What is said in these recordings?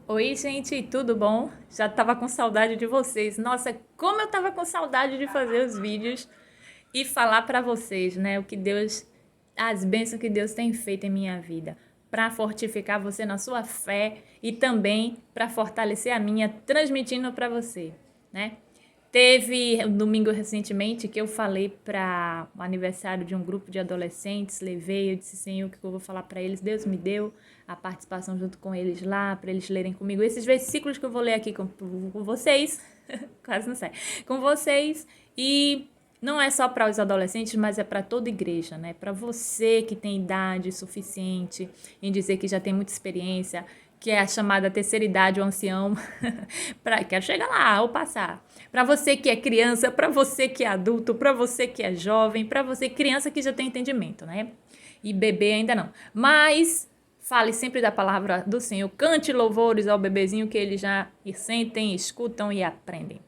Oi, gente, tudo bom? Já tava com saudade de vocês. Nossa, como eu tava com saudade de fazer os vídeos e falar pra vocês, né, as bênçãos que Deus tem feito em minha vida, pra fortificar você na sua fé e também pra fortalecer a minha, transmitindo pra você, né? Teve um domingo recentemente que eu falei para o aniversário de um grupo de adolescentes, levei, eu disse, Senhor, o que eu vou falar para eles? Deus me deu a participação junto com eles lá, para eles lerem comigo esses versículos que eu vou ler aqui com vocês, quase não sai, com vocês, e não é só para os adolescentes, mas é para toda igreja, né? Para você que tem idade suficiente em dizer que já tem muita experiência, que é a chamada terceira idade, o ancião, quero chegar lá ou passar. Para você que é criança, para você que é adulto, para você que é jovem, para você criança que já tem entendimento, né? E bebê ainda não. Mas fale sempre da palavra do Senhor, cante louvores ao bebezinho que eles já sentem, escutam e aprendem.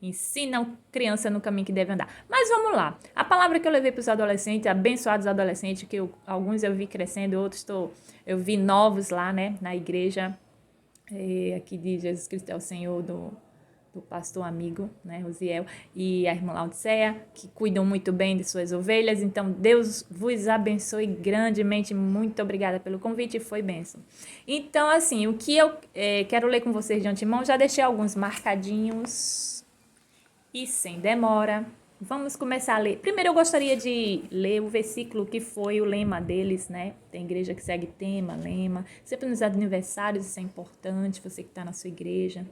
Ensinam criança no caminho que deve andar. Mas vamos lá. A palavra que eu levei para os adolescentes, abençoados adolescentes, alguns eu vi crescendo, outros eu vi novos lá, né, na igreja, aqui de Jesus Cristo é o Senhor, do pastor amigo, né, Osiel, e a irmã Laodiceia, que cuidam muito bem de suas ovelhas. Então, Deus vos abençoe grandemente. Muito obrigada pelo convite, foi bênção. Então, assim, o que eu quero ler com vocês de antemão, já deixei alguns marcadinhos. E sem demora, vamos começar a ler. Primeiro eu gostaria de ler o versículo que foi o lema deles, né? Tem igreja que segue tema, lema. Sempre nos aniversários isso é importante, você que está na sua igreja.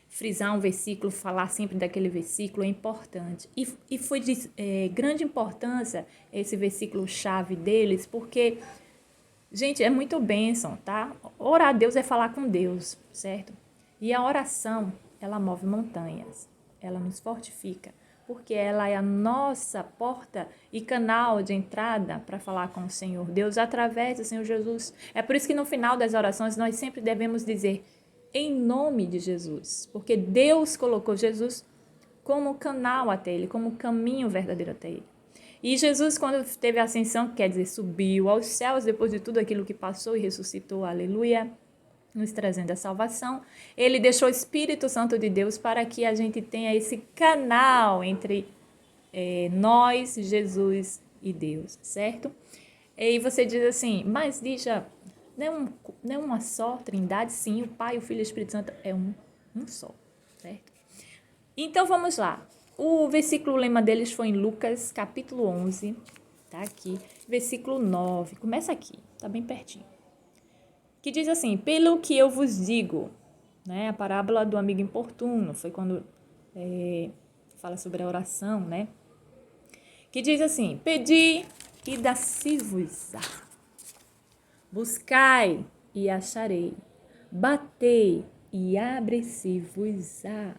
Frisar um versículo, falar sempre daquele versículo é importante. E foi de grande importância esse versículo-chave deles, porque, gente, é muito bênção, tá? Orar a Deus é falar com Deus, certo? E a oração, ela move montanhas, ela nos fortifica, porque ela é a nossa porta e canal de entrada para falar com o Senhor Deus através do Senhor Jesus. É por isso que no final das orações nós sempre devemos dizer em nome de Jesus, porque Deus colocou Jesus como canal até Ele, como caminho verdadeiro até Ele. E Jesus, quando teve a ascensão, quer dizer, subiu aos céus depois de tudo aquilo que passou e ressuscitou, aleluia, nos trazendo a salvação, ele deixou o Espírito Santo de Deus para que a gente tenha esse canal entre nós, Jesus e Deus, certo? E você diz assim, mas Lígia, não é uma só trindade? Sim, o Pai, o Filho e o Espírito Santo é um só, certo? Então vamos lá. O versículo o lema deles foi em Lucas, capítulo 11, tá aqui, versículo 9. Começa aqui, tá bem pertinho. Que diz assim, pelo que eu vos digo, né? A parábola do amigo importuno, foi quando fala sobre a oração, né? Que diz assim, pedi e dá-se-vos-á. Buscai e acharei. Batei e abre-se-vos-á.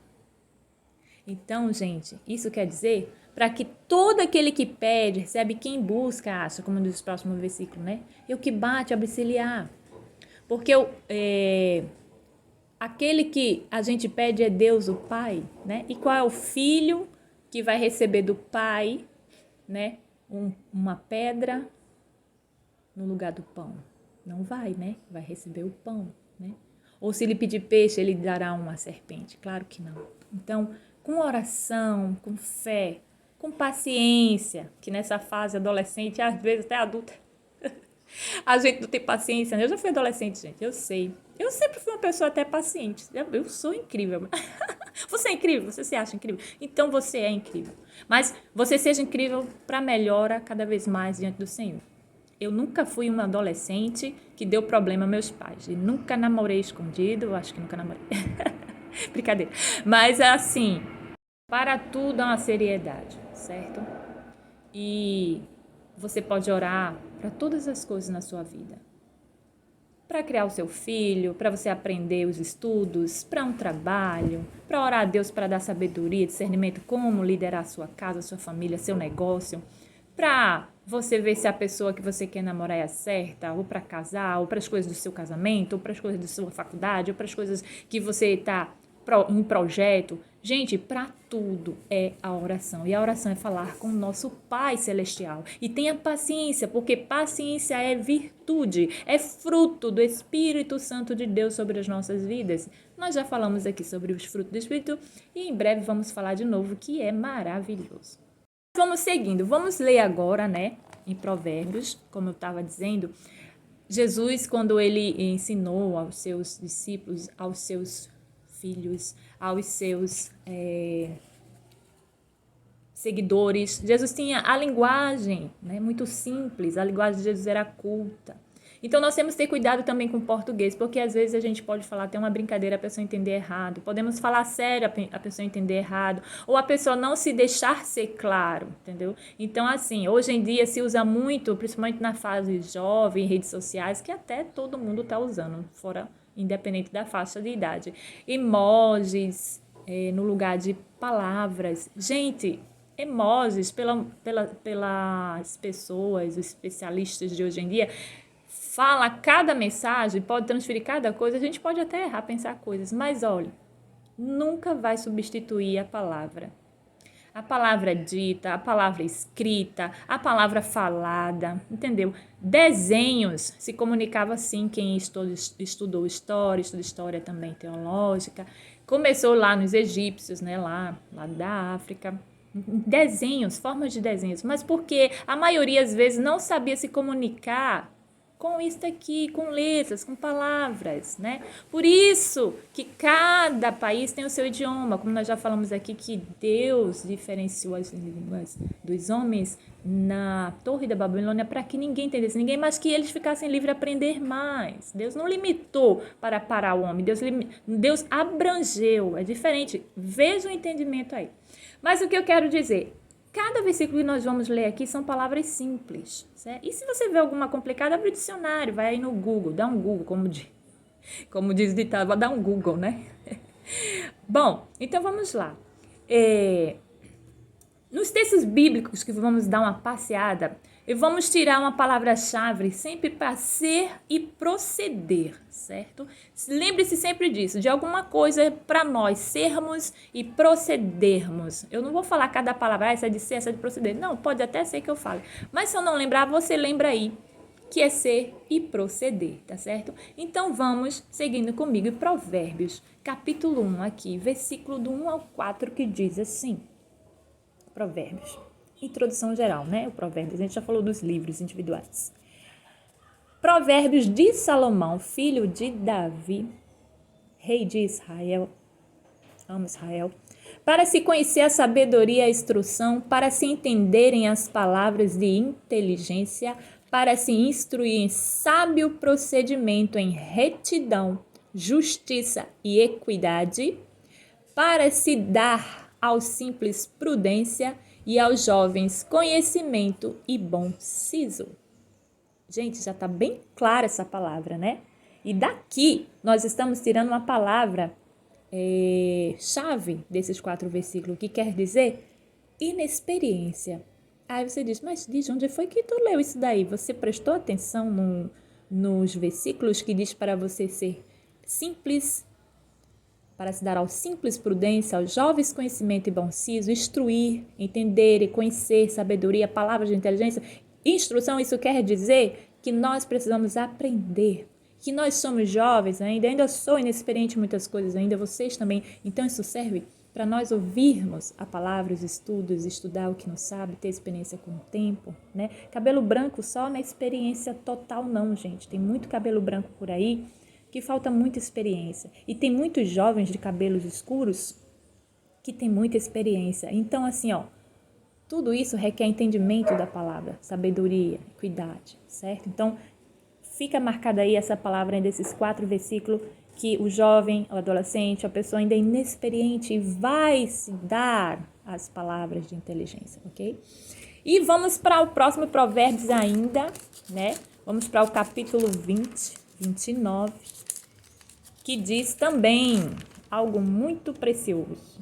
Então, gente, isso quer dizer para que todo aquele que pede, recebe, quem busca, acha, como diz o próximo versículo, né? E o que bate, abre-se-lhe-á. Porque aquele que a gente pede é Deus, o Pai, né? E qual é o filho que vai receber do Pai, né? Uma pedra no lugar do pão? Não vai, né? Vai receber o pão, né? Ou se ele pedir peixe, ele dará uma serpente? Claro que não. Então, com oração, com fé, com paciência, que nessa fase adolescente, às vezes até adulta, a gente não tem paciência, né? Eu já fui adolescente, gente, eu sei. Eu sempre fui uma pessoa até paciente. Eu sou incrível. Você é incrível? Você se acha incrível? Então você é incrível. Mas você seja incrível para melhora cada vez mais diante do Senhor. Eu nunca fui uma adolescente que deu problema aos meus pais. E nunca namorei escondido, acho que nunca namorei. Brincadeira. Mas assim, para tudo há uma seriedade, certo? E você pode orar para todas as coisas na sua vida. Para criar o seu filho, para você aprender os estudos, para um trabalho, para orar a Deus para dar sabedoria, discernimento, como liderar a sua casa, a sua família, seu negócio, para você ver se a pessoa que você quer namorar é certa, ou para casar, ou para as coisas do seu casamento, ou para as coisas da sua faculdade, ou para as coisas que você está em projeto. Gente, para tudo é a oração. E a oração é falar com o nosso Pai Celestial. E tenha paciência, porque paciência é virtude, é fruto do Espírito Santo de Deus sobre as nossas vidas. Nós já falamos aqui sobre os frutos do Espírito e em breve vamos falar de novo, que é maravilhoso. Vamos seguindo, vamos ler agora, né, em Provérbios, como eu estava dizendo. Jesus, quando ele ensinou aos seus discípulos, aos seus filhos, aos seus seguidores, Jesus tinha a linguagem, né, muito simples, a linguagem de Jesus era culta. Então, nós temos que ter cuidado também com o português, porque às vezes a gente pode falar até uma brincadeira, a pessoa entender errado. Podemos falar sério, a pessoa entender errado. Ou a pessoa não se deixar ser claro, entendeu? Então, assim, hoje em dia se usa muito, principalmente na fase jovem, redes sociais, que até todo mundo está usando, fora, independente da faixa de idade. Emojis, no lugar de palavras. Gente, emojis, pelas pessoas, os especialistas de hoje em dia, fala cada mensagem, pode transferir cada coisa, a gente pode até errar, pensar coisas, mas olha, nunca vai substituir a palavra. A palavra dita, a palavra escrita, a palavra falada, entendeu? Desenhos, se comunicava assim quem estudou história, estuda história também teológica. Começou lá nos egípcios, né, lá da África. Desenhos, formas de desenhos, mas porque a maioria às vezes não sabia se comunicar com isso aqui, com letras, com palavras, né? Por isso que cada país tem o seu idioma, como nós já falamos aqui, que Deus diferenciou as línguas dos homens na Torre da Babilônia para que ninguém entendesse ninguém, mas que eles ficassem livres de aprender mais. Deus não limitou para parar o homem, Deus abrangeu, é diferente. Veja o entendimento aí. Mas o que eu quero dizer? Cada versículo que nós vamos ler aqui são palavras simples, certo? E se você vê alguma complicada, abre o dicionário, vai aí no Google, dá um Google, como diz o ditado, vai dar um Google, né? Bom, então vamos lá. Nos textos bíblicos que vamos dar uma passeada, vamos tirar uma palavra-chave sempre para ser e proceder, certo? Lembre-se sempre disso, de alguma coisa para nós sermos e procedermos. Eu não vou falar cada palavra, essa é de ser, essa é de proceder. Não, pode até ser que eu fale. Mas se eu não lembrar, você lembra aí que é ser e proceder, tá certo? Então vamos seguindo comigo em Provérbios, capítulo 1 aqui, versículo do 1 ao 4, que diz assim. Provérbios. Introdução geral, né? O Provérbios, a gente já falou dos livros individuais. Provérbios de Salomão, filho de Davi, rei de Israel, amo Israel, para se conhecer a sabedoria e a instrução, para se entenderem as palavras de inteligência, para se instruir em sábio procedimento, em retidão, justiça e equidade, para se dar aos simples prudência e aos jovens conhecimento e bom siso. Gente, já está bem clara essa palavra, né? E daqui nós estamos tirando uma palavra chave desses 4 versículos, que quer dizer inexperiência. Aí você diz, mas de onde foi que tu leu isso daí? Você prestou atenção nos versículos que diz para você ser simples, para se dar ao simples prudência, aos jovens conhecimento e bom siso, instruir, entender e conhecer, sabedoria, palavras de inteligência. Instrução, isso quer dizer que nós precisamos aprender, que nós somos jovens ainda sou inexperiente em muitas coisas ainda, vocês também. Então isso serve para nós ouvirmos a palavra, os estudos, estudar o que não sabe, ter experiência com o tempo, né? Cabelo branco só na experiência total não, gente. Tem muito cabelo branco por aí que falta muita experiência. E tem muitos jovens de cabelos escuros que têm muita experiência. Então, assim, tudo isso requer entendimento da palavra, sabedoria, equidade, certo? Então, fica marcada aí essa palavra aí desses 4 versículos, que o jovem, o adolescente, a pessoa ainda inexperiente vai se dar as palavras de inteligência, ok? E vamos para o próximo Provérbios ainda, né? Vamos para o capítulo 29, que diz também algo muito precioso.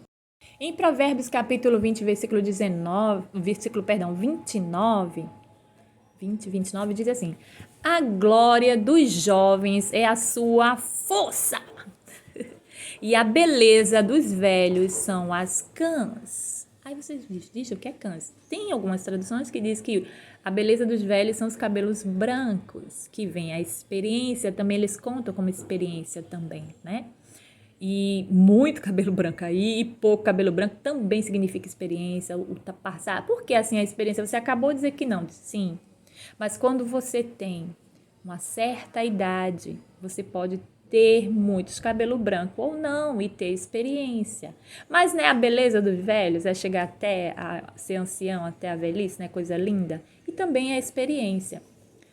Em Provérbios capítulo 20, versículo 29, diz assim: a glória dos jovens é a sua força, E a beleza dos velhos são as cãs. Aí vocês dizem, o que é cãs? Tem algumas traduções que diz que a beleza dos velhos são os cabelos brancos, que vem a experiência, também eles contam como experiência também, né? E muito cabelo branco aí, e pouco cabelo branco também significa experiência, passar. Por que assim a experiência? Você acabou de dizer que não, sim. Mas quando você tem uma certa idade, você pode ter muitos cabelo branco ou não e ter experiência. Mas né, a beleza dos velhos é chegar até a ser ancião, até a velhice, né, coisa linda. E também a experiência.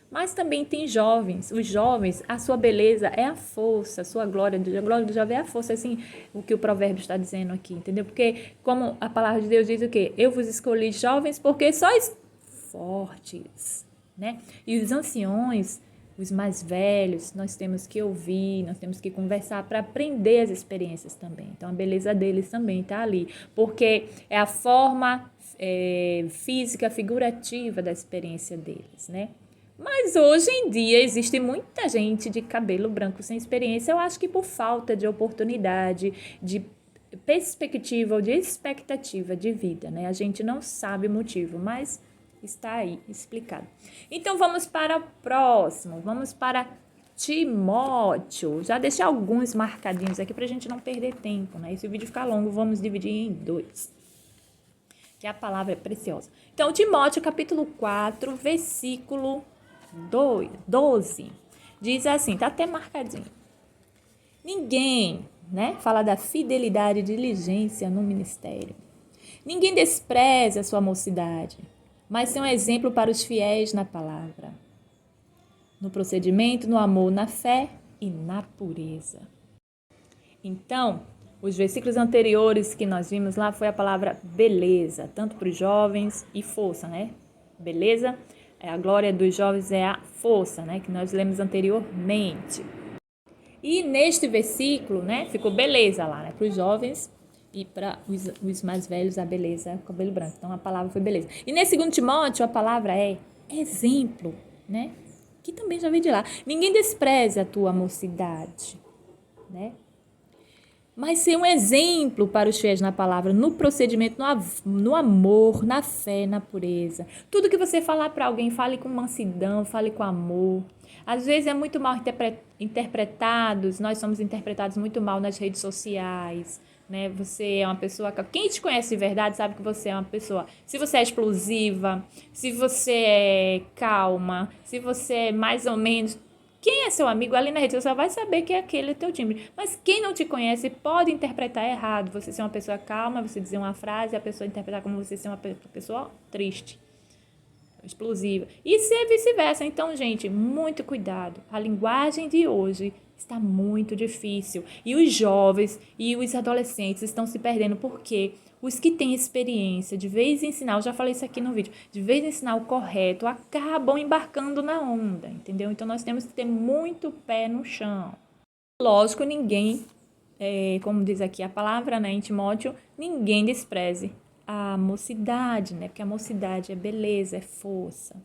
Mas também tem jovens. Os jovens, a sua beleza é a força, a sua glória do jovem é a força, assim, o que o provérbio está dizendo aqui, entendeu? Porque como a palavra de Deus diz o quê? Eu vos escolhi jovens porque sois fortes, né? E os anciões, os mais velhos, nós temos que ouvir, nós temos que conversar para aprender as experiências também. Então, a beleza deles também está ali, porque é a forma física, figurativa da experiência deles, né? Mas hoje em dia existe muita gente de cabelo branco sem experiência, eu acho que por falta de oportunidade, de perspectiva ou de expectativa de vida, né? A gente não sabe o motivo, mas está aí explicado. Então vamos para o próximo, vamos para Timóteo. Já deixei alguns marcadinhos aqui para a gente não perder tempo, né? E se o vídeo ficar longo, vamos dividir em 2, que a palavra é preciosa. Então, Timóteo, capítulo 4, versículo 12, diz assim, tá até marcadinho. Ninguém, né, fala da fidelidade e diligência no ministério. Ninguém despreza a sua mocidade, mas tem um exemplo para os fiéis na palavra, no procedimento, no amor, na fé e na pureza. Então, os versículos anteriores que nós vimos lá foi a palavra beleza, tanto para os jovens e força, né? Beleza? A glória dos jovens é a força, né? Que nós lemos anteriormente. E neste versículo, né? Ficou beleza lá, né? Para os jovens e para os mais velhos, a beleza, cabelo branco. Então, a palavra foi beleza. E nesse 2 Timóteo, a palavra é exemplo, né? Que também já veio de lá. Ninguém despreze a tua mocidade, né? Mas ser um exemplo para os fiéis na palavra, no procedimento, no amor, na fé, na pureza. Tudo que você falar para alguém, fale com mansidão, fale com amor. Às vezes é muito mal interpretados, nós somos interpretados muito mal nas redes sociais, né? Você é uma pessoa... Quem te conhece de verdade sabe que você é uma pessoa... Se você é explosiva, se você é calma, se você é mais ou menos... Quem é seu amigo ali na rede social vai saber que aquele é teu timbre. Mas quem não te conhece pode interpretar errado. Você ser uma pessoa calma, você dizer uma frase, a pessoa interpretar como você ser uma pessoa triste, explosiva. E ser vice-versa. Então, gente, muito cuidado. A linguagem de hoje está muito difícil. E os jovens e os adolescentes estão se perdendo porque os que têm experiência, de vez em ensinar, eu já falei isso aqui no vídeo, de vez em ensinar o correto, acabam embarcando na onda, entendeu? Então, nós temos que ter muito pé no chão. Lógico, ninguém, como diz aqui a palavra, né, em Timóteo, ninguém despreze a mocidade, né? Porque a mocidade é beleza, é força.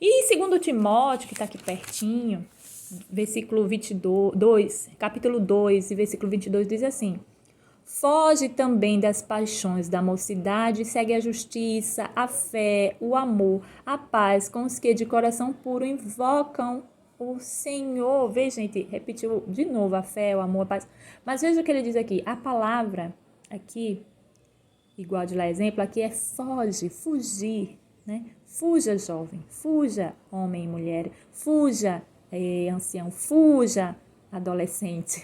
E segundo Timóteo, que está aqui pertinho, versículo 22, capítulo 2 e versículo 22 diz assim: foge também das paixões da mocidade, segue a justiça, a fé, o amor, a paz com os que de coração puro invocam o Senhor. Veja, gente, repetiu de novo a fé, o amor, a paz. Mas veja o que ele diz aqui. A palavra aqui, igual de lá exemplo, aqui é foge, fugir, né? Fuja, jovem, fuja, homem e mulher, fuja, ancião, fuja, adolescente.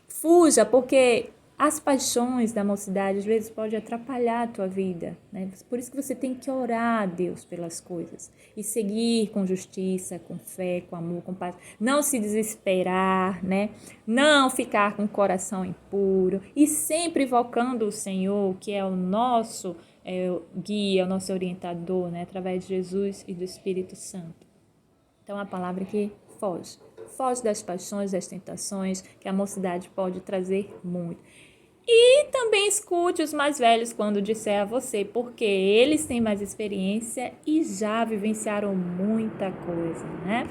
Fuja, porque as paixões da mocidade às vezes podem atrapalhar a tua vida, né? Por isso que você tem que orar a Deus pelas coisas e seguir com justiça, com fé, com amor, com paz. Não se desesperar, né? Não ficar com o coração impuro e sempre invocando o Senhor, que é o nosso guia, o nosso orientador, né? Através de Jesus e do Espírito Santo. Então, a palavra que foge. Foge das paixões, das tentações, que a mocidade pode trazer muito. E também escute os mais velhos quando disser a você, porque eles têm mais experiência e já vivenciaram muita coisa, né?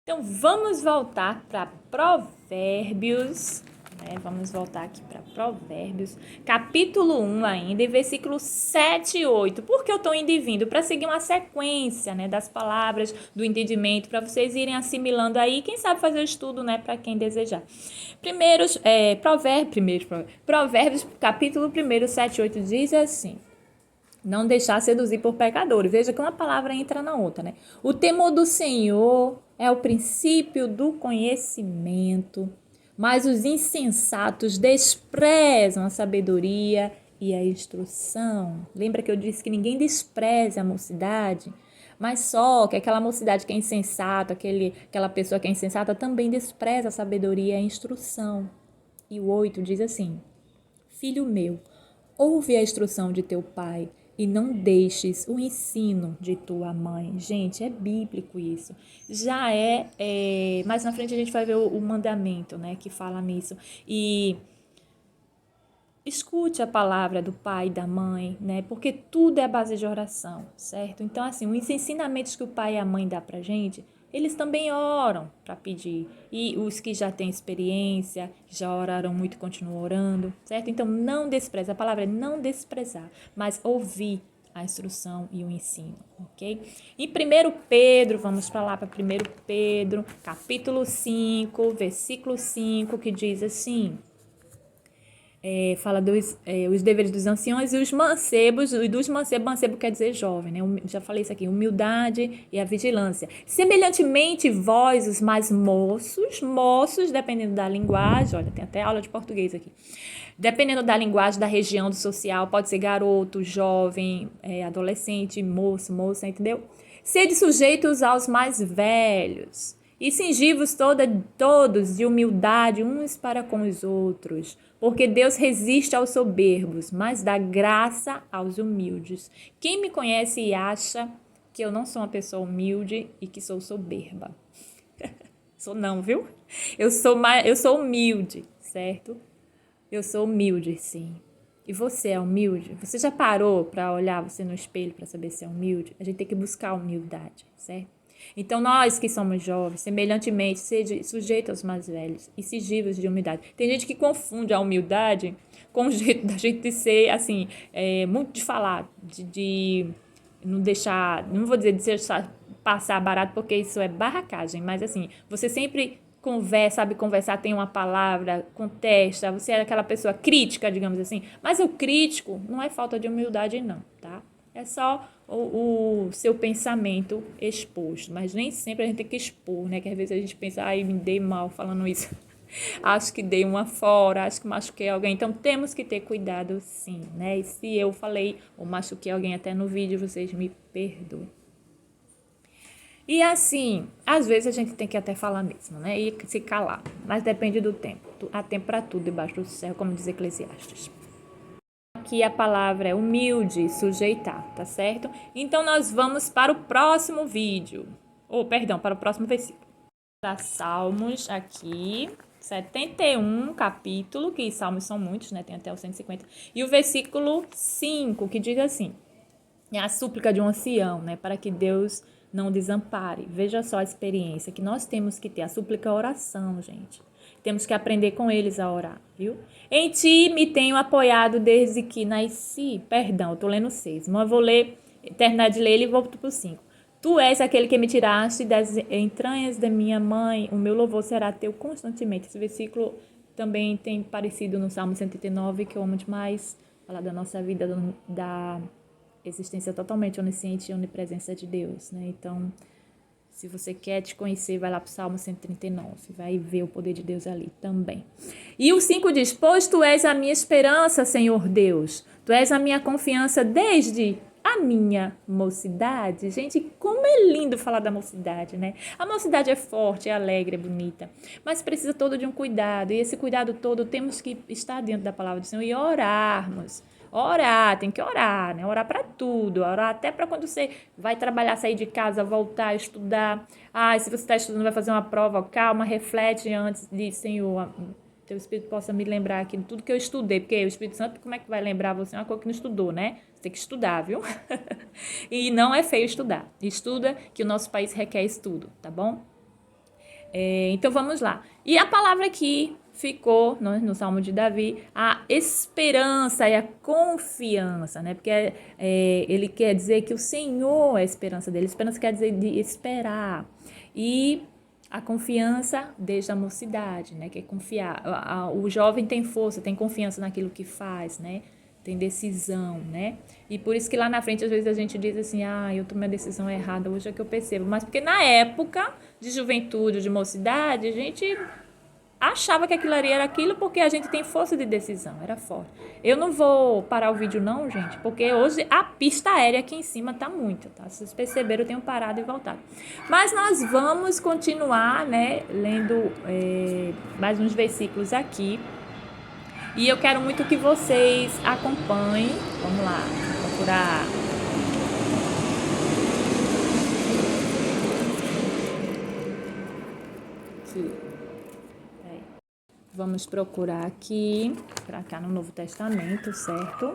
Então, vamos voltar para Provérbios Vamos voltar aqui para Provérbios, capítulo 1 ainda, e versículos 7 e 8. Por que eu estou indo e vindo? Para seguir uma sequência, né, das palavras, do entendimento, para vocês irem assimilando aí, quem sabe fazer o estudo, né, para quem desejar. Provérbios, capítulo 1, 7 e 8 diz assim: não deixar seduzir por pecadores. Veja que uma palavra entra na outra, né? O temor do Senhor é o princípio do conhecimento, mas os insensatos desprezam a sabedoria e a instrução. Lembra que eu disse que ninguém despreza a mocidade? Mas só que aquela mocidade que é insensata, aquela pessoa que é insensata também despreza a sabedoria e a instrução. E o 8 diz assim: filho meu, ouve a instrução de teu pai e não deixes o ensino de tua mãe. Gente, é bíblico isso. Já mais na frente a gente vai ver o mandamento, né, que fala nisso. E escute a palavra do pai e da mãe, né, porque tudo é a base de oração, certo? Então, assim, os ensinamentos que o pai e a mãe dá pra gente, eles também oram para pedir. E os que já têm experiência, já oraram muito, continuam orando, certo? Então, não despreza. A palavra é não desprezar, mas ouvir a instrução e o ensino, ok? Em 1 Pedro, vamos para lá para 1 Pedro, capítulo 5, versículo 5, que diz assim... fala os deveres dos anciões e os mancebos, e dos mancebos, mancebo quer dizer jovem, né? Já falei isso aqui, humildade e a vigilância. Semelhantemente, vós, os mais moços, dependendo da linguagem, olha, tem até aula de português aqui, dependendo da linguagem, da região, do social, pode ser garoto, jovem, adolescente, moço, moça, entendeu? Sede sujeitos aos mais velhos, e cingivos todos de humildade uns para com os outros, porque Deus resiste aos soberbos, mas dá graça aos humildes. Quem me conhece e acha que eu não sou uma pessoa humilde e que sou soberba? Sou não, viu? Eu sou humilde, certo? Eu sou humilde, sim. E você é humilde? Você já parou para olhar você no espelho para saber se é humilde? A gente tem que buscar a humildade, certo? Então, nós que somos jovens, semelhantemente, sejam sujeitos aos mais velhos e sigivos de humildade. Tem gente que confunde a humildade com o jeito da gente ser, assim, muito de falar, de não deixar, não vou dizer de deixar passar barato, porque isso é barracagem, mas assim, você sempre sabe conversar, tem uma palavra, contesta, você é aquela pessoa crítica, digamos assim, mas o crítico não é falta de humildade não, tá? É só o seu pensamento exposto, mas nem sempre a gente tem que expor, né? Que às vezes a gente pensa, ai, me dei mal falando isso, acho que dei uma fora, acho que machuquei alguém, então temos que ter cuidado sim, né? E se eu falei ou machuquei alguém até no vídeo, vocês me perdoem. E assim, às vezes a gente tem que até falar mesmo, né? E se calar, mas depende do tempo. Há tempo para tudo debaixo do céu, como diz Eclesiastes. Aqui a palavra é humilde, sujeitar, tá certo? Então, nós vamos para o próximo vídeo. Para o próximo versículo. Para Salmos aqui, 71, capítulo, que salmos são muitos, né? Tem até o 150. E o versículo 5, que diz assim: é a súplica de um ancião, né? Para que Deus não desampare. Veja só a experiência que nós temos que ter. A súplica é a oração, gente. Temos que aprender com eles a orar, viu? Em ti me tenho apoiado desde que nasci. Perdão, eu tô lendo 6. Mas eu vou terminar de ler ele e volto pro 5. Tu és aquele que me tiraste das entranhas da minha mãe. O meu louvor será teu constantemente. Esse versículo também tem parecido no Salmo 139, que eu amo demais. Falar da nossa vida, da existência totalmente onisciente e onipresença de Deus, né? Então, se você quer te conhecer, vai lá para o Salmo 139, vai ver o poder de Deus ali também. E o 5 diz: pois tu és a minha esperança, Senhor Deus, tu és a minha confiança desde a minha mocidade. Gente, como é lindo falar da mocidade, né? A mocidade é forte, é alegre, é bonita, mas precisa todo de um cuidado, e esse cuidado todo temos que estar dentro da palavra do Senhor e orarmos. Orar, tem que orar, né? Orar para tudo, orar até para quando você vai trabalhar, sair de casa, voltar, estudar. Se você está estudando, vai fazer uma prova, calma, reflete antes de, Senhor, teu Espírito possa me lembrar aqui de tudo que eu estudei, porque o Espírito Santo, como é que vai lembrar você uma coisa que não estudou, né? Você tem que estudar, viu? E não é feio estudar. Estuda, que o nosso país requer estudo, tá bom? Então, vamos lá. E a palavra aqui, ficou no Salmo de Davi a esperança e a confiança, né? Porque ele quer dizer que o Senhor é a esperança dele. Esperança quer dizer de esperar. E a confiança desde a mocidade, né? Que é confiar. O jovem tem força, tem confiança naquilo que faz, né? Tem decisão, né? E por isso que lá na frente, às vezes, a gente diz assim, eu tomei a decisão errada, hoje é que eu percebo. Mas porque na época de juventude, de mocidade, a gente achava que aquilo ali era aquilo porque a gente tem força de decisão, era forte. Eu não vou parar o vídeo não, gente, porque hoje a pista aérea aqui em cima tá muito, tá? Se vocês perceberam, eu tenho parado e voltado. Mas nós vamos continuar, né, lendo mais uns versículos aqui. E eu quero muito que vocês acompanhem. Vamos lá, vou procurar. Aqui. Vamos procurar aqui, para cá no Novo Testamento, certo?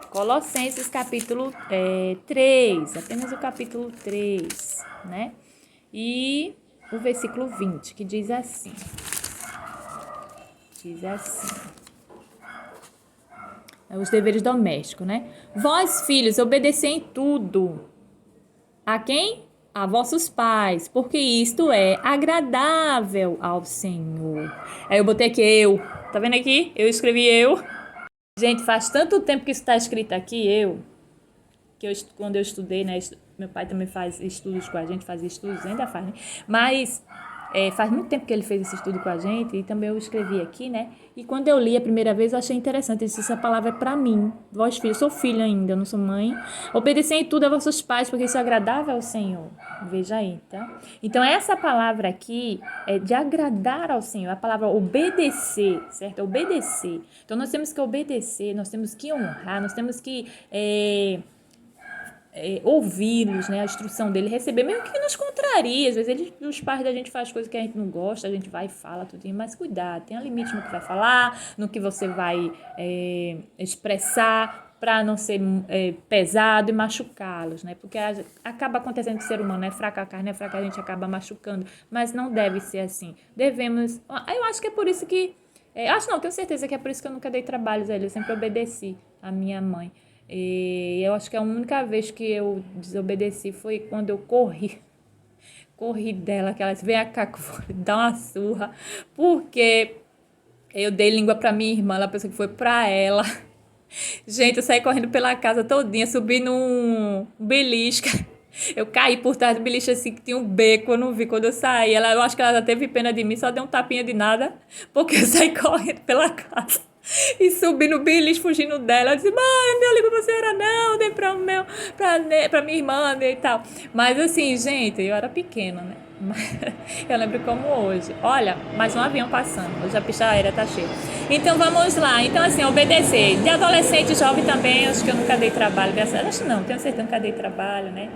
Colossenses capítulo 3, apenas o capítulo 3, né? E o versículo 20, que diz assim. Os deveres domésticos, né? Vós, filhos, obedecei em tudo. A quem? A vossos pais, porque isto é agradável ao Senhor. Aí eu botei aqui eu. Tá vendo aqui? Eu escrevi eu. Gente, faz tanto tempo que isso está escrito aqui, quando eu estudei, né? Meu pai também faz estudos com a gente, faz estudos, ainda faz, né? Mas faz muito tempo que ele fez esse estudo com a gente e também eu escrevi aqui, né? E quando eu li a primeira vez, eu achei interessante. Eu disse, essa palavra é para mim. Vós, filhos, sou filha ainda, eu não sou mãe. Obedecei em tudo a vossos pais, porque isso é agradável ao Senhor. Veja aí, tá? Então, essa palavra aqui é de agradar ao Senhor. A palavra obedecer, certo? Obedecer. Então, nós temos que obedecer, nós temos que honrar, nós temos que ouvi-los, né, a instrução dele, receber, mesmo que nos contraria, às vezes os pais da gente fazem coisas que a gente não gosta, a gente vai e fala tudo, mas cuidado, tenha limite no que vai falar, no que você vai expressar, para não ser pesado e machucá-los, né, porque acaba acontecendo que o ser humano é fraco, a carne é fraca, a gente acaba machucando, mas não deve ser assim, devemos, eu acho que é por isso que, tenho certeza que é por isso que eu nunca dei trabalhos a ele, eu sempre obedeci a minha mãe. E eu acho que a única vez que eu desobedeci foi quando eu corri dela, que ela disse, vem cá, dá uma surra, porque eu dei língua pra minha irmã, ela pensou que foi pra ela. Gente, eu saí correndo pela casa todinha, subi num belisca, eu caí por trás do beliche assim, que tinha um beco, eu não vi quando eu saí, eu acho que ela já teve pena de mim, só deu um tapinha de nada, porque eu saí correndo pela casa. E subi no beliche, fugindo dela. Eu disse, mãe, não ligo pra senhora não, dei pra minha irmã e tal. Mas assim, gente, eu era pequena, né? Eu lembro como hoje. Olha, mais um avião passando. Hoje a pista aérea tá cheia. Então vamos lá. Então assim, obedecer. De adolescente, jovem também, acho que eu nunca dei trabalho. Acho não, tenho certeza que nunca dei trabalho, né?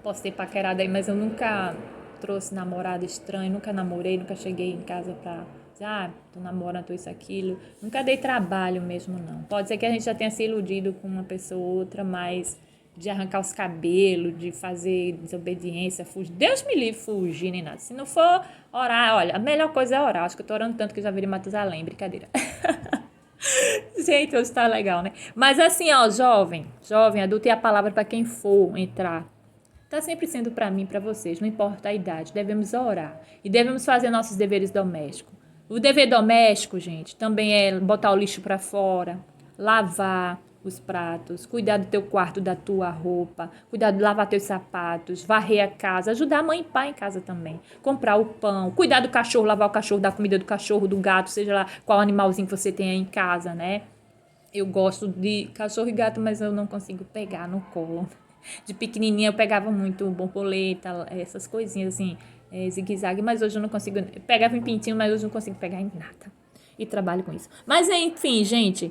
Posso ter paquerado aí, mas eu nunca trouxe namorado estranho, nunca namorei, nunca cheguei em casa pra... tô namorando, tô isso, aquilo. Nunca dei trabalho mesmo, não. Pode ser que a gente já tenha se iludido com uma pessoa ou outra, mas de arrancar os cabelos, de fazer desobediência, fugir. Deus me livre fugir, nem nada. Se não for orar, olha, a melhor coisa é orar. Acho que eu tô orando tanto que eu já virei Matusalém, brincadeira. Gente, hoje tá legal, né? Mas assim, ó, jovem, adulto é a palavra para quem for entrar. Está sempre sendo para mim, para vocês, não importa a idade. Devemos orar e devemos fazer nossos deveres domésticos. O dever doméstico, gente, também é botar o lixo para fora, lavar os pratos, cuidar do teu quarto, da tua roupa, cuidar de lavar teus sapatos, varrer a casa, ajudar a mãe e pai em casa também, comprar o pão, cuidar do cachorro, lavar o cachorro, dar comida do cachorro, do gato, seja lá qual animalzinho que você tem aí em casa, né? Eu gosto de cachorro e gato, mas eu não consigo pegar no colo. De pequenininha eu pegava muito borboleta, essas coisinhas assim, zigue-zague, mas hoje eu não consigo. Eu pegava em pintinho, mas hoje eu não consigo pegar em nada. E trabalho com isso. Mas enfim, gente,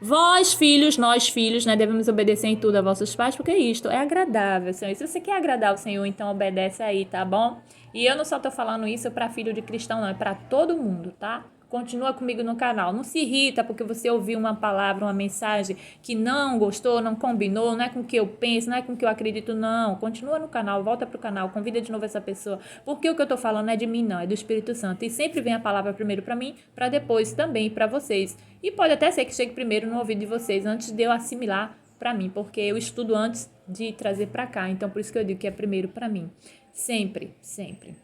vós filhos, nós filhos, né, devemos obedecer em tudo a vossos pais, porque isto é agradável, Senhor. Se você quer agradar o Senhor, então obedece aí, tá bom? E eu não só tô falando isso para filho de cristão, não, é para todo mundo, tá? Continua comigo no canal. Não se irrita porque você ouviu uma palavra, uma mensagem que não gostou, não combinou, não é com o que eu penso, não é com o que eu acredito, não. Continua no canal, volta pro canal, convida de novo essa pessoa. Porque o que eu tô falando não é de mim, não, é do Espírito Santo. E sempre vem a palavra primeiro para mim, para depois também para vocês. E pode até ser que chegue primeiro no ouvido de vocês, antes de eu assimilar para mim, porque eu estudo antes de trazer para cá. Então, por isso que eu digo que é primeiro para mim. Sempre, sempre.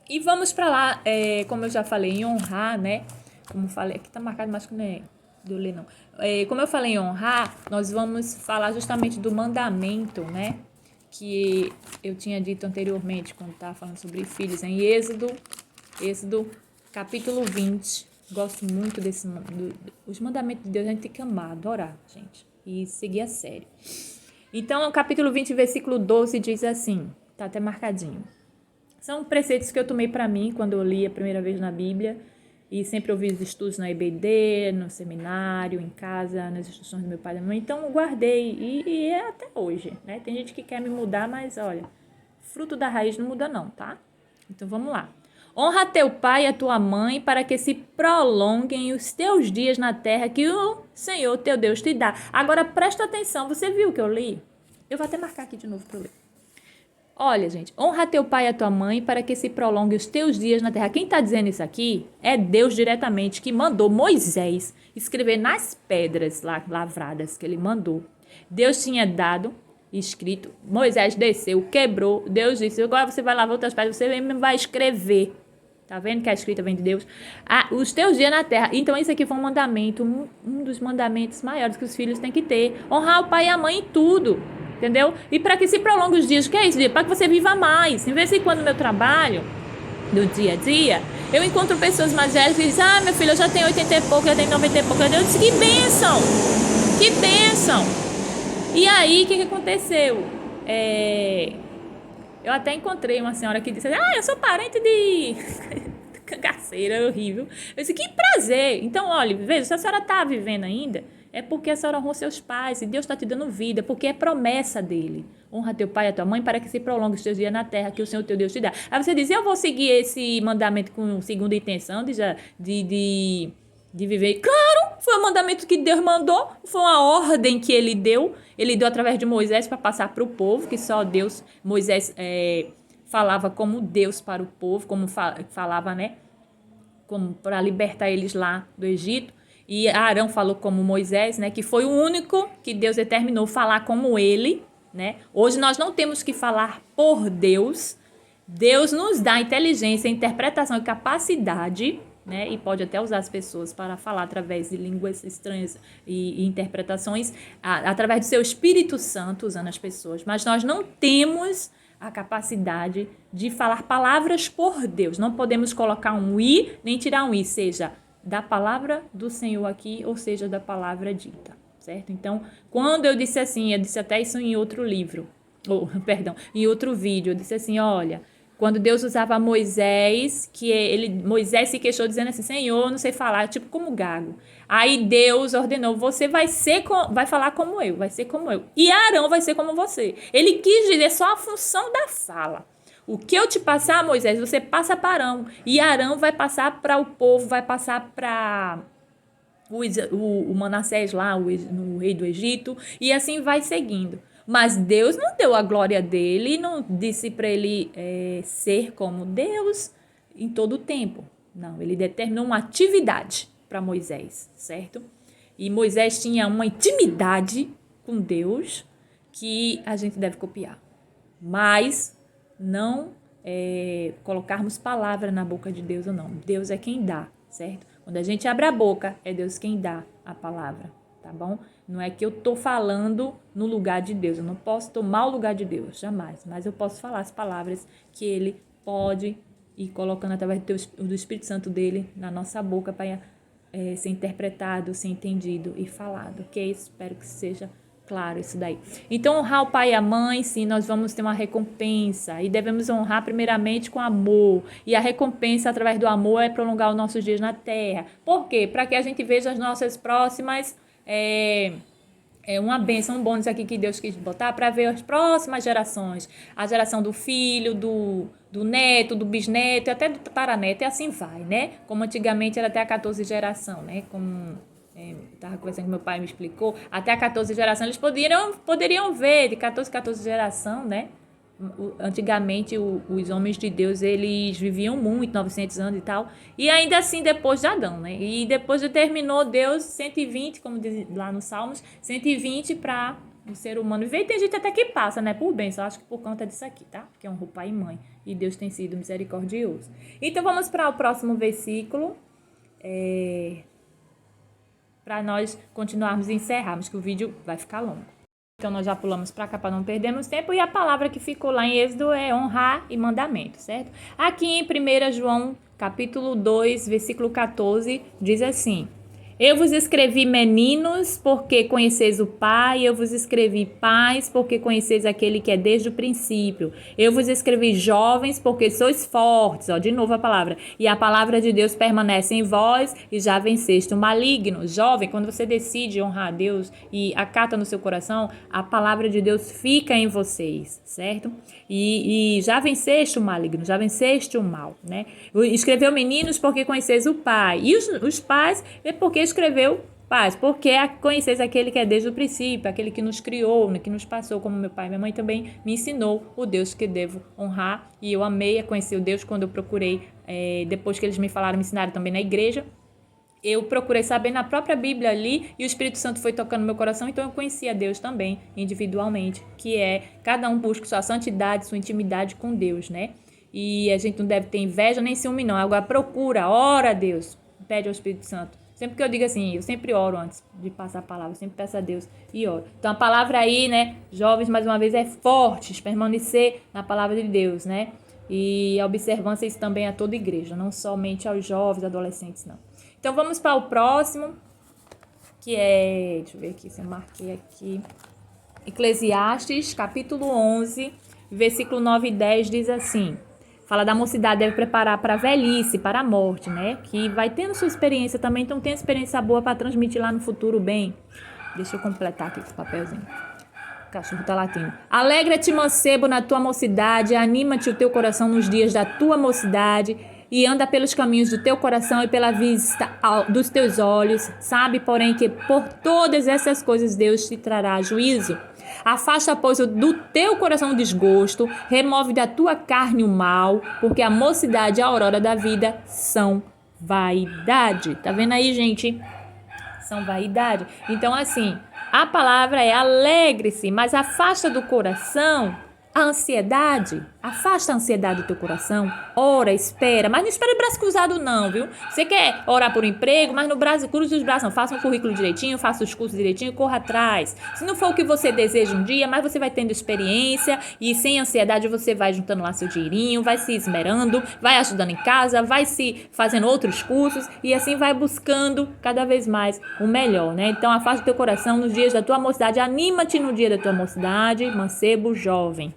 E vamos para lá, como eu já falei, em honrar, né? Como falei, aqui tá marcado, mas que não é de eu ler, não. Como eu falei em honrar, nós vamos falar justamente do mandamento, né? Que eu tinha dito anteriormente, quando estava falando sobre filhos, em Êxodo, capítulo 20. Gosto muito os mandamentos de Deus, a gente tem que amar, adorar, gente, e seguir a sério. Então, o capítulo 20, versículo 12, diz assim, tá até marcadinho. São preceitos que eu tomei para mim quando eu li a primeira vez na Bíblia e sempre ouvi os estudos na EBD, no seminário, em casa, nas instruções do meu pai e da minha mãe. Então, eu guardei e é até hoje, né? Tem gente que quer me mudar, mas olha, fruto da raiz não muda não, tá? Então, vamos lá. Honra teu pai e a tua mãe para que se prolonguem os teus dias na terra que o Senhor teu Deus te dá. Agora, presta atenção, você viu o que eu li? Eu vou até marcar aqui de novo para eu ler. Olha, gente, honra teu pai e a tua mãe para que se prolongue os teus dias na terra. Quem está dizendo isso aqui é Deus diretamente, que mandou Moisés escrever nas pedras lá, lavradas que ele mandou. Deus tinha dado, escrito, Moisés desceu, quebrou, Deus disse, agora você vai lavar outras pedras, você mesmo vai escrever. Tá vendo que a escrita vem de Deus? Os teus dias na terra. Então, isso aqui foi um mandamento, um dos mandamentos maiores que os filhos têm que ter. Honrar o pai e a mãe em tudo. Entendeu? E para que se prolongue os dias, o que é isso? Para que você viva mais. Em vez de quando no meu trabalho, do dia a dia, eu encontro pessoas mais velhas que dizem, meu filho, eu já tenho 80 e pouco, eu tenho 90 e pouco. Eu disse, que bênção! Que bênção! E aí, o que aconteceu? Eu até encontrei uma senhora que disse, eu sou parente de cangaceira, horrível. Eu disse, que prazer! Então, olha, veja, se a senhora está vivendo ainda, é porque a senhora honrou seus pais e Deus está te dando vida, porque é promessa dele. Honra teu pai e a tua mãe para que se prolongue os teus dias na terra que o Senhor teu Deus te dá. Aí você diz, eu vou seguir esse mandamento com segunda intenção de viver. Claro, foi um mandamento que Deus mandou, foi uma ordem que ele deu através de Moisés para passar para o povo, que só Deus, Moisés falava como Deus para o povo, como falava, né, como para libertar eles lá do Egito. E Arão falou como Moisés, né, que foi o único que Deus determinou falar como ele, né? Hoje nós não temos que falar por Deus. Deus nos dá inteligência, interpretação e capacidade, né? E pode até usar as pessoas para falar através de línguas estranhas e interpretações, através do seu Espírito Santo, usando as pessoas. Mas nós não temos a capacidade de falar palavras por Deus. Não podemos colocar um i, nem tirar um i, seja da palavra do Senhor aqui, ou seja, da palavra dita, certo? Então, quando eu disse assim, eu disse até isso em outro livro, em outro vídeo, eu disse assim, olha, quando Deus usava Moisés, Moisés se queixou dizendo assim, Senhor, não sei falar, tipo como gago. Aí Deus ordenou, você vai falar como eu, vai ser como eu. E Arão vai ser como você. Ele quis dizer só a função da fala. O que eu te passar, Moisés, você passa para Arão. E Arão vai passar para o povo, vai passar para o Manassés lá, o rei do Egito. E assim vai seguindo. Mas Deus não deu a glória dele, não disse para ele ser como Deus em todo o tempo. Não, ele determinou uma atividade para Moisés, certo? E Moisés tinha uma intimidade com Deus que a gente deve copiar. Mas não colocarmos palavra na boca de Deus ou não. Deus é quem dá, certo? Quando a gente abre a boca, é Deus quem dá a palavra, tá bom? Não é que eu tô falando no lugar de Deus. Eu não posso tomar o lugar de Deus, jamais. Mas eu posso falar as palavras que Ele pode ir colocando através do Espírito Santo dele na nossa boca para ser interpretado, ser entendido e falado, ok? Espero que seja claro isso daí. Então, honrar o pai e a mãe, sim, nós vamos ter uma recompensa. E devemos honrar primeiramente com amor. E a recompensa através do amor é prolongar os nossos dias na terra. Por quê? Para que a gente veja as nossas próximas... uma bênção, um bônus aqui que Deus quis botar para ver as próximas gerações. A geração do filho, do do neto, do bisneto, até do tataraneto, e assim vai, né? Como antigamente era até a 14 geração, né? Como estava conversando com meu pai, me explicou, até a 14 geração eles poderiam ver, de 14 geração, né? Antigamente os homens de Deus eles viviam muito, 900 anos e tal, e ainda assim depois de Adão, né? E depois determinou Deus 120, como diz lá nos Salmos, 120 para o ser humano viver. E tem gente até que passa, né? Por bênção, acho que por conta disso aqui, tá? Porque honrou pai e mãe, e Deus tem sido misericordioso. Então vamos para o próximo versículo, para nós continuarmos e encerrarmos, que o vídeo vai ficar longo. Então, nós já pulamos para cá para não perdermos tempo. E a palavra que ficou lá em Êxodo é honrar e mandamento, certo? Aqui em 1 João, capítulo 2, versículo 14, diz assim: eu vos escrevi meninos, porque conheceis o Pai. Eu vos escrevi pais, porque conheceis aquele que é desde o princípio. Eu vos escrevi jovens, porque sois fortes. Ó, de novo a palavra. E a palavra de Deus permanece em vós e já venceste o maligno. Jovem, quando você decide honrar a Deus e acata no seu coração, a palavra de Deus fica em vocês, certo? E já venceste o maligno, já venceste o mal, né? Escreveu meninos, porque conheceis o Pai. E os pais é porque escreveu pais, porque conheceis aquele que é desde o princípio, aquele que nos criou, né, que nos passou, como meu pai e minha mãe também me ensinou o Deus que devo honrar. E eu amei a conhecer o Deus quando eu procurei, depois que eles me falaram, me ensinaram também na igreja. Eu procurei saber na própria Bíblia ali e o Espírito Santo foi tocando no meu coração, então eu conheci a Deus também, individualmente, que cada um busca sua santidade, sua intimidade com Deus, né? E a gente não deve ter inveja nem ciúme não, agora procura, ora a Deus, pede ao Espírito Santo. Sempre que eu digo assim, eu sempre oro antes de passar a palavra, eu sempre peço a Deus e oro. Então a palavra aí, né, jovens, mais uma vez, é fortes, permanecer na palavra de Deus, né? E a observância isso também a toda igreja, não somente aos jovens, adolescentes, não. Então vamos para o próximo, que deixa eu ver aqui se eu marquei aqui. Eclesiastes, capítulo 11, versículo 9 e 10 diz assim: fala da mocidade, deve preparar para a velhice, para a morte, né? Que vai tendo sua experiência também, então tem experiência boa para transmitir lá no futuro bem. Deixa eu completar aqui com o papelzinho. O cachorro tá latindo. Alegra-te, mancebo, na tua mocidade, anima-te o teu coração nos dias da tua mocidade, e anda pelos caminhos do teu coração e pela vista dos teus olhos. Sabe, porém, que por todas essas coisas Deus te trará juízo. Afasta, pois, do teu coração o desgosto, remove da tua carne o mal, porque a mocidade e a aurora da vida são vaidade. Tá vendo aí, gente? São vaidade. Então, assim, a palavra é alegre-se, mas afasta do coração a ansiedade. Afasta a ansiedade do teu coração. Ora, espera. Mas não espera de braço cruzado não, viu? Você quer orar por um emprego, mas no braço, cruze os braços não. Faça um currículo direitinho, faça os cursos direitinho, corra atrás. Se não for o que você deseja um dia, mas você vai tendo experiência e sem ansiedade você vai juntando lá seu dinheirinho, vai se esmerando, vai ajudando em casa, vai se fazendo outros cursos e assim vai buscando cada vez mais o melhor, né? Então afasta o teu coração nos dias da tua mocidade, anima-te no dia da tua mocidade, mancebo jovem.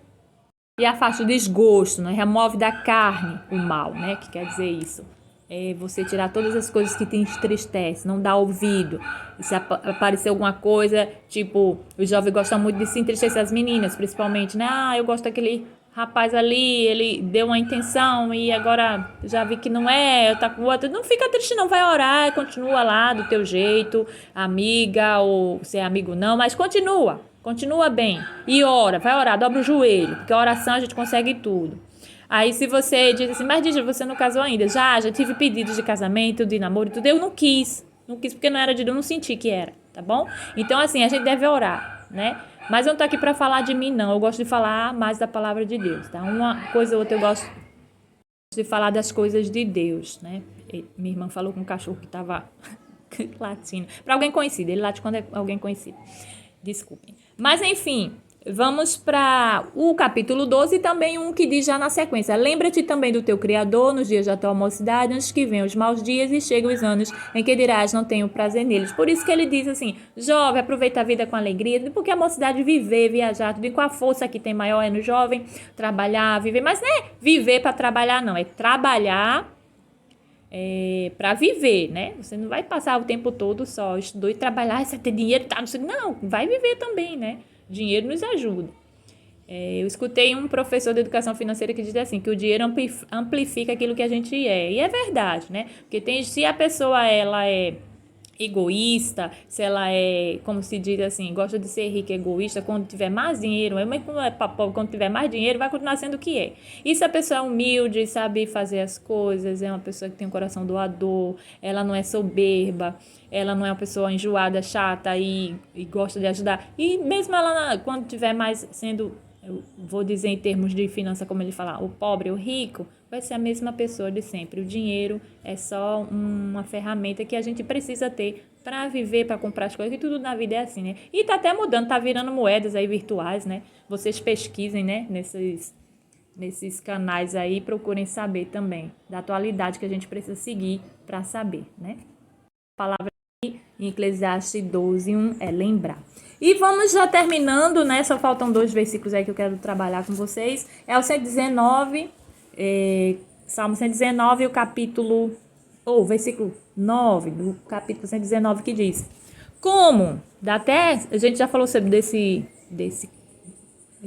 E afasta o desgosto, né? Remove da carne o mal, né? Que quer dizer isso? É você tirar todas as coisas que te entristecem, não dar ouvido. E se aparecer alguma coisa, tipo, os jovens gostam muito de se entristecer, as meninas principalmente, né? Ah, eu gosto daquele rapaz ali, ele deu uma intenção e agora já vi que não é, tá com outra. Não fica triste não, vai orar, continua lá do teu jeito, amiga, ou se é amigo não, mas continua bem. E ora, vai orar, dobra o joelho, porque a oração a gente consegue tudo. Aí se você diz assim, mas diz, você não casou ainda? Já tive pedidos de casamento, de namoro e tudo, eu não quis porque não era de Deus, eu não senti que era, tá bom? Então assim, a gente deve orar, né? Mas eu não tô aqui para falar de mim não, eu gosto de falar mais da palavra de Deus, tá? Uma coisa ou outra eu gosto de falar das coisas de Deus, né? Minha irmã falou com um cachorro que tava latindo, para alguém conhecido, ele late quando é alguém conhecido, desculpem. Mas enfim, vamos para o capítulo 12 e também um que diz já na sequência: lembra-te também do teu Criador nos dias da tua mocidade, antes que venham os maus dias e cheguem os anos em que dirás, não tenho prazer neles. Por isso que ele diz assim, jovem, aproveita a vida com alegria, porque a mocidade viver, viajar, tudo, e com a força que tem maior é no jovem, trabalhar, viver, mas não é viver para trabalhar não, é trabalhar para viver, né? Você não vai passar o tempo todo só estudar e trabalhar, você ter dinheiro, tá? Não, vai viver também, né? Dinheiro nos ajuda. Eu escutei um professor de educação financeira que diz assim, que o dinheiro amplifica aquilo que a gente é. E é verdade, né? Porque se a pessoa, ela é egoísta, se ela é, como se diz assim, gosta de ser rica, egoísta, quando tiver mais dinheiro, mas quando é pra pobre, quando tiver mais dinheiro, vai continuar sendo o que é. E se a pessoa é humilde, sabe fazer as coisas, é uma pessoa que tem um coração doador, ela não é soberba, ela não é uma pessoa enjoada, chata e gosta de ajudar. E mesmo ela, quando tiver mais sendo, eu vou dizer em termos de finança, como ele fala, o pobre, o rico, vai ser a mesma pessoa de sempre. O dinheiro é só uma ferramenta que a gente precisa ter para viver, para comprar as coisas, e tudo na vida é assim, né? E tá até mudando, tá virando moedas aí virtuais, né? Vocês pesquisem, né, nesses canais aí, procurem saber também da atualidade que a gente precisa seguir para saber, né? A palavra aqui em Eclesiastes 12:1 é lembrar. E vamos já terminando, né? Só faltam 2 versículos aí que eu quero trabalhar com vocês. É o 119, Salmo 119, o capítulo, versículo 9 do capítulo 119, que diz: Como? A gente já falou sobre desse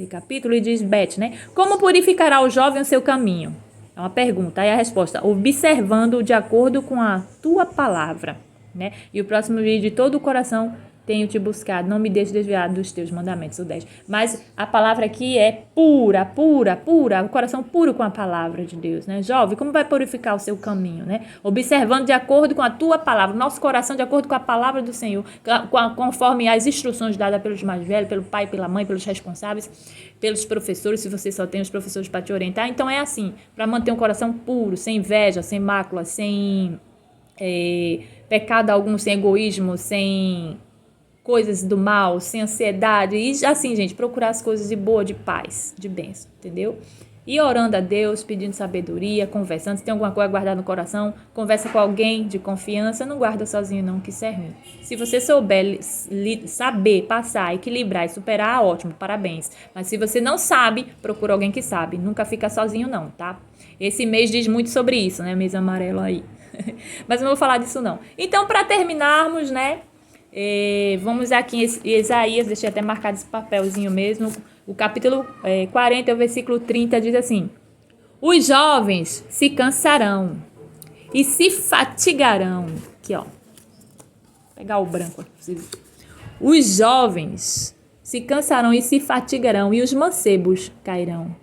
capítulo, e diz Beth, né? Como purificará o jovem o seu caminho? É uma pergunta. Aí a resposta: observando de acordo com a tua palavra, né? E o próximo vídeo: de todo o coração tenho te buscado, não me deixe desviar dos teus mandamentos, o 10. Mas a palavra aqui é pura, pura, pura, o coração puro com a palavra de Deus, né? Jovem, como vai purificar o seu caminho, né? Observando de acordo com a tua palavra, nosso coração de acordo com a palavra do Senhor, conforme as instruções dadas pelos mais velhos, pelo pai, pela mãe, pelos responsáveis, pelos professores, se você só tem os professores para te orientar. Então é assim, para manter um coração puro, sem inveja, sem mácula, sem pecado algum, sem egoísmo, sem coisas do mal, sem ansiedade, e assim, gente, procurar as coisas de boa, de paz, de bênção, entendeu? E orando a Deus, pedindo sabedoria, conversando, se tem alguma coisa guardada no coração, conversa com alguém de confiança, não guarda sozinho não, que isso é ruim. Se você souber saber, passar, equilibrar e superar, ótimo, parabéns. Mas se você não sabe, procura alguém que sabe, nunca fica sozinho não, tá? Esse mês diz muito sobre isso, né, mês amarelo aí. Mas eu não vou falar disso não. Então, para terminarmos, né, vamos aqui em Isaías, deixei até marcado esse papelzinho mesmo. O capítulo 40, o versículo 30 diz assim: os jovens se cansarão e se fatigarão. Aqui, ó. Vou pegar o branco aqui. Os jovens se cansarão e se fatigarão, e os mancebos cairão.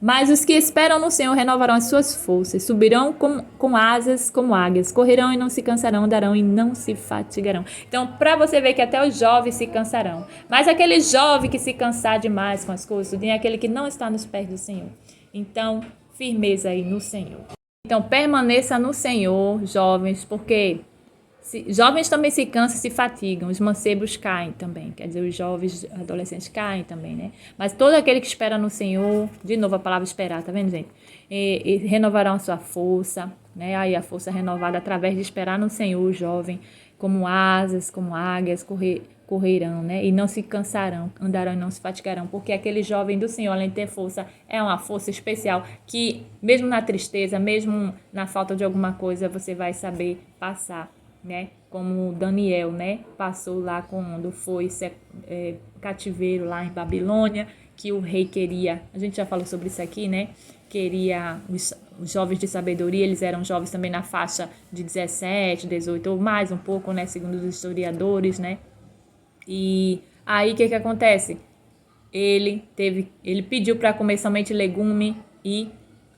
Mas os que esperam no Senhor renovarão as suas forças, subirão com asas como águias, correrão e não se cansarão, andarão e não se fatigarão. Então, para você ver que até os jovens se cansarão. Mas aquele jovem que se cansar demais com as coisas, é aquele que não está nos pés do Senhor. Então, firmeza aí no Senhor. Então, permaneça no Senhor, jovens, porque jovens também se cansam e se fatigam, os mancebos caem também, quer dizer, os jovens, adolescentes caem também, né? Mas todo aquele que espera no Senhor, de novo a palavra esperar, tá vendo, gente? E renovarão a sua força, né? Aí a força renovada através de esperar no Senhor, jovem, como asas, como águias, correrão, né? E não se cansarão, andarão e não se fatigarão, porque aquele jovem do Senhor, além de ter força, é uma força especial que, mesmo na tristeza, mesmo na falta de alguma coisa, você vai saber passar, né? Como Daniel, né? Passou lá quando foi cativeiro lá em Babilônia, que o rei queria, a gente já falou sobre isso aqui, né? Queria os jovens de sabedoria, eles eram jovens também na faixa de 17, 18 ou mais um pouco, né? Segundo os historiadores, né? E aí o que acontece? Ele pediu para comer somente legume e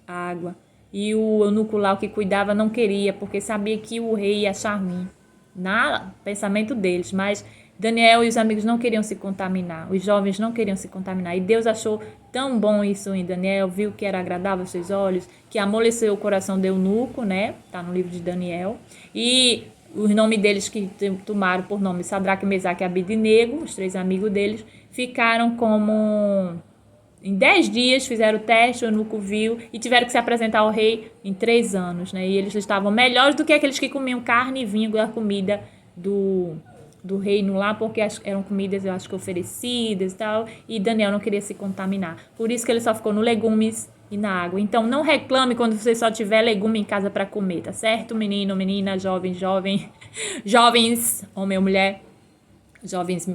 água. E o eunuco lá, o que cuidava, não queria, porque sabia que o rei ia achar ruim, no pensamento deles. Mas Daniel e os amigos não queriam se contaminar, os jovens não queriam se contaminar. E Deus achou tão bom isso em Daniel, viu que era agradável aos seus olhos, que amoleceu o coração do eunuco, né? Tá no livro de Daniel. E os nomes deles, que tomaram por nome Sadraque, Mesaque e Abednego, os 3 amigos deles, ficaram como... Em 10 dias fizeram o teste, o eunuco viu e tiveram que se apresentar ao rei em 3 anos, né? E eles estavam melhores do que aqueles que comiam carne e vinho da comida do reino lá, porque eram comidas, eu acho que oferecidas e tal, e Daniel não queria se contaminar. Por isso que ele só ficou no legumes e na água. Então, não reclame quando você só tiver legume em casa para comer, tá certo? Menino, menina, jovem, jovens, homem ou mulher. jovens,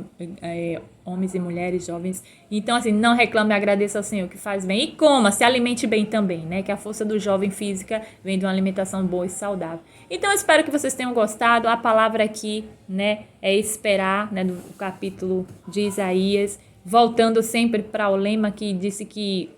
homens e mulheres jovens. Então, assim, não reclame, agradeça ao Senhor que faz bem. E coma, se alimente bem também, né? Que a força do jovem física vem de uma alimentação boa e saudável. Então, eu espero que vocês tenham gostado. A palavra aqui, né, é esperar, né, do capítulo de Isaías. Voltando sempre para o lema que disse que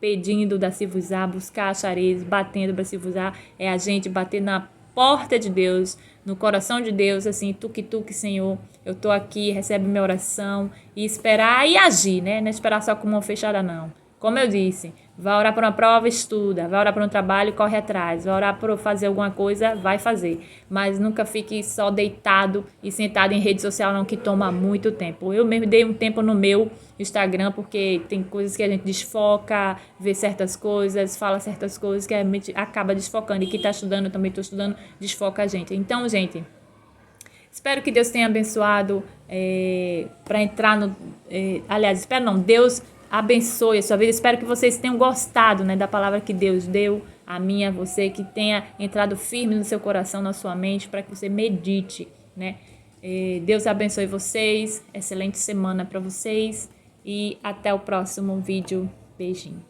pedindo dá-se-vos-á, buscar achareis, batendo dá-se-vos-á, é a gente bater na porta de Deus, no coração de Deus, assim, tuque, Senhor, eu tô aqui, recebe minha oração, e esperar e agir, né? Não é esperar só com mão fechada, não. Como eu disse, vai orar por uma prova, estuda. Vai orar por um trabalho, corre atrás. Vai orar por fazer alguma coisa, vai fazer. Mas nunca fique só deitado e sentado em rede social, não, que toma muito tempo. Eu mesmo dei um tempo no meu Instagram, porque tem coisas que a gente desfoca, vê certas coisas, fala certas coisas que a gente acaba desfocando. E quem está estudando, eu também estou estudando, desfoca a gente. Então, gente, espero que Deus tenha abençoado para entrar no... aliás, espero não, Deus abençoe a sua vida. Espero que vocês tenham gostado, né, da palavra que Deus deu a mim, a você, que tenha entrado firme no seu coração, na sua mente, para que você medite, né? Deus abençoe vocês, excelente semana para vocês e até o próximo vídeo. Beijinho.